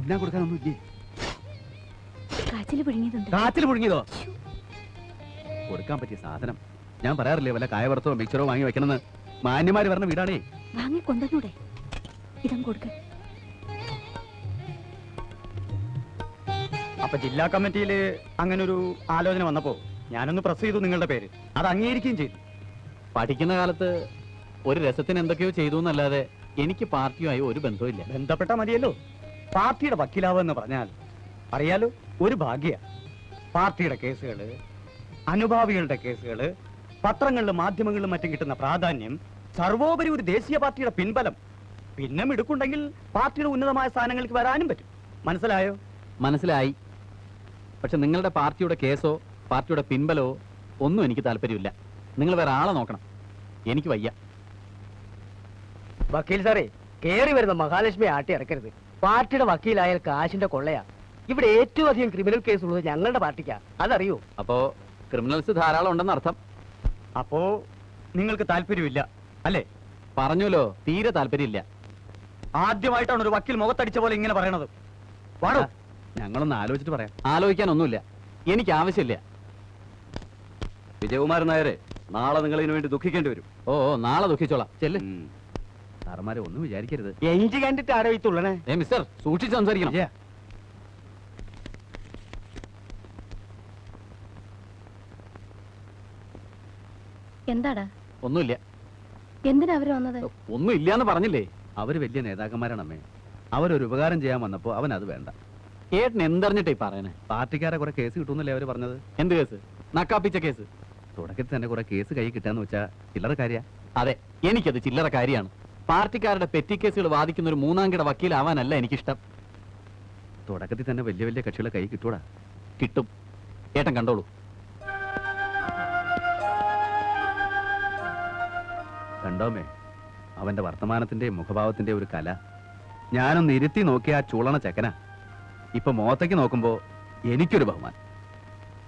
തിന്നാൻ കൊടുക്കാനൊന്നും ഇല്ലേ? കാച്ചിൽ പുഴുങ്ങിയതുണ്ട്. കാച്ചിൽ പുഴുങ്ങിയതോ? കൊടുക്കാൻ പറ്റിയ സാധനം ഞാൻ പറയാറില്ലേ, വല്ല കായവറുത്തോ മിക്സറോ വാങ്ങി വെക്കണമെന്ന്. മാന്യമാര് പറഞ്ഞ വീടാണേ. വാങ്ങി കൊണ്ടുവന്നൂടെ? ഇതം കൊടുക്ക. അപ്പൊ ജില്ലാ കമ്മിറ്റിയില് അങ്ങനെ ഒരു ആലോചന വന്നപ്പോ ഞാനൊന്ന് പ്രസ് ചെയ്തു നിങ്ങളുടെ പേര്. അത് അംഗീകരിക്കുകയും ചെയ്തു. പഠിക്കുന്ന കാലത്ത് ഒരു രസത്തിന് എന്തൊക്കെയോ ചെയ്തു എന്നല്ലാതെ എനിക്ക് പാർട്ടിയുമായി ഒരു ബന്ധവുമില്ല. ബന്ധപ്പെട്ട മതിയല്ലോ. പാർട്ടിയുടെ വക്കീലാവെന്ന് പറഞ്ഞാൽ അറിയാലോ, ഒരു ഭാഗ്യ. പാർട്ടിയുടെ കേസുകള്, അനുഭാവികളുടെ കേസുകള്, പത്രങ്ങളിലും മാധ്യമങ്ങളിലും മറ്റും കിട്ടുന്ന പ്രാധാന്യം, സർവോപരി ഒരു ദേശീയ പാർട്ടിയുടെ പിൻബലം, പിന്നെ മിടുക്കുണ്ടെങ്കിൽ പാർട്ടിയുടെ ഉന്നതമായ സ്ഥാനങ്ങൾക്ക് വരാനും പറ്റും. മനസ്സിലായോ? മനസ്സിലായി. പക്ഷെ നിങ്ങളുടെ പാർട്ടിയുടെ കേസോ പാർട്ടിയുടെ പിൻബലോ ഒന്നും എനിക്ക് താല്പര്യമില്ല. നിങ്ങൾ വേറെ ആളെ നോക്കണം. എനിക്ക് വയ്യ. വക്കീൽ സാറേ, കേറി വരുന്ന മഹാലക്ഷ്മി ആട്ടി ഇറക്കരുത്. പാർട്ടിയുടെ വക്കീലായാൽ കാശിന്റെ കൊള്ളയാ. ഇവിടെ ഏറ്റവും അധികം ക്രിമിനൽ കേസ് ഉള്ളത് ഞങ്ങളുടെ പാർട്ടിക്കാ, അതറിയോ? അപ്പോ ക്രിമിനൽസ് ധാരാളം ഉണ്ടെന്ന് അർത്ഥം. അപ്പോ നിങ്ങൾക്ക് താല്പര്യമില്ല അല്ലേ? പറഞ്ഞല്ലോ, തീരെ താല്പര്യമില്ല. ആദ്യമായിട്ടാണ് ഒരു വക്കീൽ മുഖത്തടിച്ച പോലെ ഇങ്ങനെ പറയണത്. വാടോ. ഞങ്ങളൊന്ന് ആലോചിച്ചിട്ട് പറയാം. ആലോചിക്കാനൊന്നുമില്ല, എനിക്ക് ആവശ്യമില്ല. വിജയകുമാരൻ നായരെ, നാളെ നിങ്ങൾ ഇതിനു വേണ്ടി ദുഃഖിക്കേണ്ടി വരും. ഓ നാളെ ദുഃഖിച്ചോളാം. ചെല്ല്. സാറന്മാരെ ഒന്നും വിചാരിക്കരുത്. എഞ്ചി കണ്ടിട്ട് ആരോ ഈ തുള്ളണേ? മിസ്റ്റർ, സൂക്ഷിച്ച് സംസാരിക്കണം. എന്താടാ? ഒന്നുമില്ല. എന്തിനാ അവര് വന്നത്? ഒന്നും ഇല്ലാന്ന് പറഞ്ഞില്ലേ? അവര് വലിയ നേതാക്കന്മാരാണ് അമ്മേ. അവരൊരു ഉപകാരം ചെയ്യാൻ വന്നപ്പോ അവൻ അത് വേണ്ട. ഏട്ടൻ എന്തറിഞ്ഞിട്ടേ പറയണേ? പാർട്ടിക്കാരെ കുറെ കേസ് കിട്ടുന്നല്ലേ അവര് പറഞ്ഞത്. എന്ത് കേസ്? നക്കാപ്പിച്ച കേസ്. തുടക്കത്തിൽ തന്നെ കുറെ കേസ് കൈ കിട്ടാന്ന് വെച്ചാ ചില്ലറ കാര്യ. അതെ, എനിക്കത് ചില്ലറ കാര്യമാണ്. പാർട്ടിക്കാരുടെ പെറ്റി കേസുകൾ വാദിക്കുന്ന ഒരു മൂന്നാംകിട വക്കീലാവാനല്ല എനിക്കിഷ്ടം. തുടക്കത്തിൽ തന്നെ വലിയ വലിയ കക്ഷികളെ കൈ കിട്ടൂടാ. കിട്ടും. ഏട്ടൻ കണ്ടോളൂ. കണ്ടോമേ, അവന്റെ വർത്തമാനത്തിന്റെ മുഖഭാവത്തിന്റെ ഒരു കല. ഞാനൊന്ന് ഇരുത്തി നോക്കിയ ആ ചൂളണ ചെക്കനാ. ഇപ്പൊ മോത്തേക്ക് നോക്കുമ്പോ എനിക്കൊരു ബഹുമാനം.